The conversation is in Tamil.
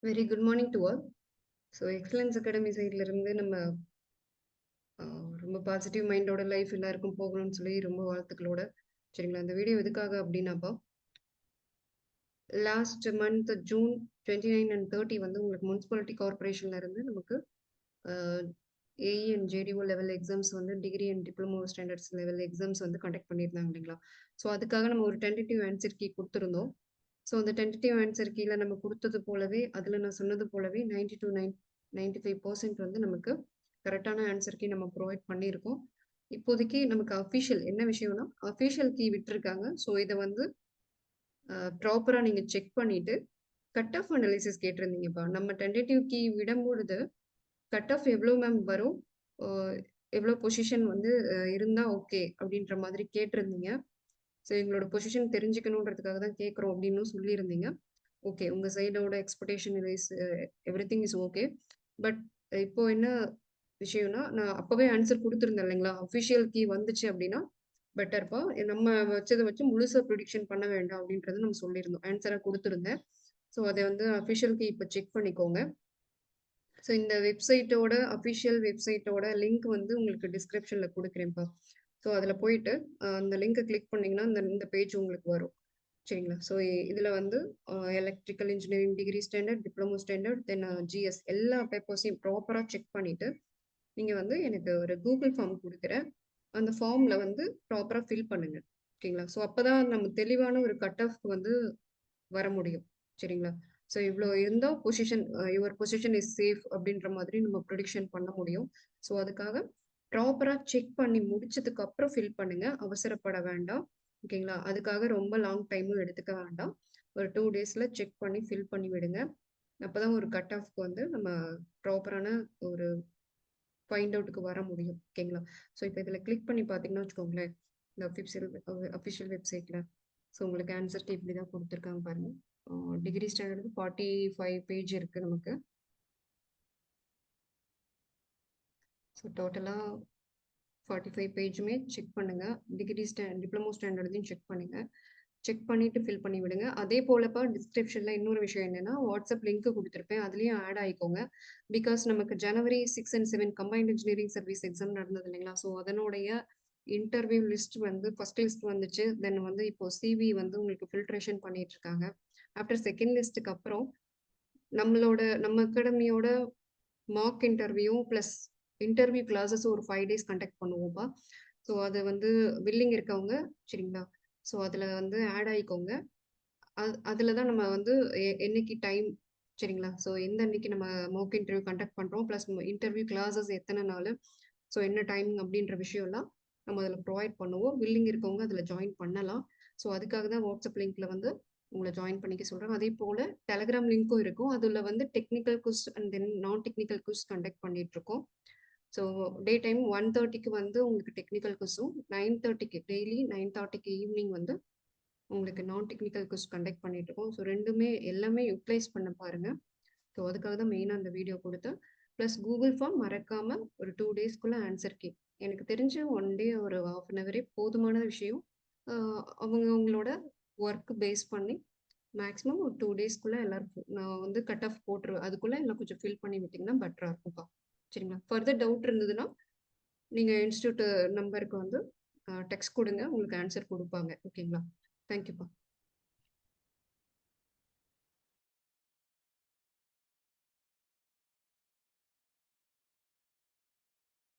Very good morning to all. So excellence academy சைட்ல இருந்து நம்ம ரொம்ப பாசிட்டிவ் மைண்டோட லைஃப் எல்லாருக்கும் போகணும்னு சொல்லி ரொம்ப வாழ்த்துக்களோட சரிங்களா. இந்த வீடியோ எதுக்காக அப்படின்னாப்பா, லாஸ்ட் மந்த் ஜூன் 29 அண்ட் 30 வந்து உங்களுக்கு முனிசிபாலிட்டி கார்பரேஷன்ல இருந்து நமக்கு AE and JDO level exams வந்து degree and diploma standards level exams வந்து கண்டக்ட் பண்ணியிருந்தாங்க இல்லைங்களா. ஸோ அதுக்காக நம்ம ஒரு டென்டேட்டிவ் ஆன்சர் கீ கொடுத்துருந்தோம். ஸோ அந்த டென்டேட்டிவ் ஆன்சர் கீழே நம்ம கொடுத்தது போலவே, அதில் நான் சொன்னது போலவே 95% வந்து நமக்கு கரெக்டான ஆன்சர் கீ நம்ம ப்ரொவைட் பண்ணியிருக்கோம். இப்போதைக்கு நமக்கு அஃபிஷியல் என்ன விஷயம்னா, அஃபிஷியல் கீ விட்டுருக்காங்க. ஸோ இதை வந்து ப்ராப்பராக நீங்கள் செக் பண்ணிவிட்டு கட் ஆஃப் அனாலிசிஸ் கேட்டிருந்தீங்கப்பா. நம்ம டென்டேட்டிவ் கீ விடும்பொழுது கட் ஆஃப் எவ்வளோ மேம் வரும், எவ்வளோ பொசிஷன் வந்து இருந்தால் ஓகே அப்படின்ற மாதிரி கேட்டிருந்தீங்க. ஸோ எங்களோட பொசிஷன் தெரிஞ்சுக்கணுன்றதுக்காக தான் கேட்குறோம் அப்படின்னு சொல்லியிருந்தீங்க. ஓகே, உங்கள் சைடோட expectation is everything is okay. But இப்போ என்ன விஷயம்னா, நான் அப்போவே ஆன்சர் கொடுத்துருந்தேன் இல்லைங்களா. அஃபிஷியல் கீ வந்துச்சு அப்படின்னா பெட்டர்ப்பா. நம்ம வச்சதை வச்சு முழுசாக ப்ரிடிக்ஷன் பண்ண வேண்டாம் அப்படின்றது நம்ம சொல்லியிருந்தோம். ஆன்சராக கொடுத்துருந்தேன். ஸோ அதை வந்து அஃபிஷியல் கீ இப்போ செக் பண்ணிக்கோங்க. ஸோ இந்த வெப்சைட்டோட அஃபிஷியல் வெப்சைட்டோட லிங்க் வந்து உங்களுக்கு டிஸ்கிரிப்ஷனில் கொடுக்குறேன்ப்பா. ஸோ அதில் போயிட்டு அந்த லிங்கை கிளிக் பண்ணிங்கன்னா இந்த பேஜ் உங்களுக்கு வரும் சரிங்களா. ஸோ இதில் வந்து electrical engineering degree standard, diploma standard, then GS எல்லா பேப்பர்ஸையும் ப்ராப்பராக செக் பண்ணிவிட்டு நீங்கள் வந்து எனக்கு ஒரு கூகுள் ஃபார்ம் கொடுக்குறேன். அந்த ஃபார்மில் வந்து ப்ராப்பராக ஃபில் பண்ணுங்கள் ஓகேங்களா. ஸோ அப்போ தான் நம்ம தெளிவான ஒரு கட் ஆஃப் வந்து வர முடியும் சரிங்களா. ஸோ இவ்வளோ இருந்தால் யுவர் பொசிஷன் இஸ் சேஃப் அப்படின்ற மாதிரி நம்ம ப்ரொடிக்ஷன் பண்ண முடியும். ஸோ அதுக்காக ப்ராப்பராக செக் பண்ணி முடிச்சதுக்கு அப்புறம் ஃபில் பண்ணுங்க. அவசரப்பட வேண்டாம் ஓகேங்களா. அதுக்காக ரொம்ப லாங் டைமும் எடுத்துக்க வேண்டாம். ஒரு 2 டேஸில் செக் பண்ணி ஃபில் பண்ணி விடுங்க. அப்போ தான் ஒரு கட் ஆஃப்க்கு வந்து நம்ம ப்ராப்பரான ஒரு ஃபைண்ட் அவுட்டுக்கு வர முடியும் ஓகேங்களா. ஸோ இப்போ இதில் கிளிக் பண்ணி பார்த்தீங்கன்னா வச்சுக்கோங்களேன், இந்த அஃபிஷியல் வெப்சைட்டில் ஸோ உங்களுக்கு ஆன்சர் கீ இப்படி தான் கொடுத்துருக்காங்க பாருங்கள். டிகிரி ஸ்டாண்டர்டுக்கு 45 பேஜ் இருக்குது நமக்கு. ஸோ டோட்டலாக 45 பேஜுமே செக் பண்ணுங்கள். டிப்ளமோ ஸ்டாண்டர்டையும் செக் பண்ணுங்கள். செக் பண்ணிவிட்டு ஃபில் பண்ணி விடுங்க. அதே போலப்பா டிஸ்கிரிப்ஷனில் இன்னொரு விஷயம் என்னென்னா, வாட்ஸ்அப் லிங்க் கொடுத்துருப்பேன். அதுலேயும் ஆட் ஆகிக்கோங்க. பிகாஸ் நமக்கு ஜனவரி 6 and 7 combined engineering service exam நடந்தது இல்லைங்களா. ஸோ அதனுடைய இன்டர்வியூ லிஸ்ட் வந்து ஃபர்ஸ்ட் லிஸ்ட் வந்துச்சு. தென் வந்து இப்போ சிவி வந்து உங்களுக்கு ஃபில்ட்ரேஷன் பண்ணிட்டு இருக்காங்க. ஆஃப்டர் செகண்ட் லிஸ்ட்டுக்கு அப்புறம் நம்ம அகாடமியோட mark interview plus interview classes ஒரு 5 டேஸ் கண்டக்ட் பண்ணுவோம்ப்பா. ஸோ அது வந்து வில்லிங் இருக்கவங்க சரிங்களா. ஸோ அதில் வந்து ஆட் ஆகிக்கோங்க. அதில் தான் நம்ம வந்து என்னைக்கு டைம் சரிங்களா. ஸோ எந்த அன்னைக்கு நம்ம மார்க் இன்டர்வியூ கண்டக்ட் பண்ணுறோம் ப்ளஸ் இன்டர்வியூ கிளாஸஸ் எத்தனை நாள், ஸோ என்ன டைமிங் அப்படின்ற விஷயம்லாம் நம்ம அதில் ப்ரொவைட் பண்ணுவோம். வில்லிங் இருக்கவங்க அதில் ஜாயின் பண்ணலாம். ஸோ அதுக்காக தான் வாட்ஸ்அப் லிங்க்கில் வந்து உங்களை ஜாயின் பண்ணிக்க சொல்கிறேன். அதே போல் டெலகிராம் லிங்க்கும் இருக்கும். அதில் வந்து டெக்னிக்கல் குஸ் அண்ட் தென் நான் டெக்னிக்கல் குஸ் கண்டக்ட் பண்ணிகிட்ருக்கோம். ஸோ டே டைம் 1:30க்கு வந்து உங்களுக்கு டெக்னிக்கல் குஸும், 9:30க்கு டெய்லி 9:30க்கு ஈவினிங் வந்து உங்களுக்கு நான் டெக்னிக்கல் குஸ் கண்டக்ட் பண்ணிகிட்ருக்கோம். ஸோ ரெண்டுமே எல்லாமே யூட்டிலைஸ் பண்ண பாருங்கள். ஸோ அதுக்காக தான் மெயினாக அந்த வீடியோ கொடுத்தேன். ப்ளஸ் கூகுள் ஃபார்ம் மறக்காமல் ஒரு 2 டேஸ்க்குள்ளே ஆன்சர் கீ எனக்கு தெரிஞ்சு 1 டே ஒரு ½ அன் ஹவரே போதுமான விஷயம். அவங்களோட ஒர்க் பேஸ் பண்ணி மேக்ஸிமம் ஒரு 2 டேஸ்க்குள்ளே எல்லாருக்கும் நான் வந்து கட் ஆஃப் போட்டுருவேன். அதுக்குள்ளே எல்லாம் கொஞ்சம் ஃபில் பண்ணி விட்டிங்கன்னா பெட்டராக இருக்கும்ப்பா சரிங்களா. ஃபர்தர் டவுட் இருந்ததுன்னா நீங்கள் இன்ஸ்டியூட் நம்பருக்கு வந்து டெக்ஸ்ட் கொடுங்க, உங்களுக்கு ஆன்சர் கொடுப்பாங்க ஓகேங்களா. தேங்க்யூப்பா.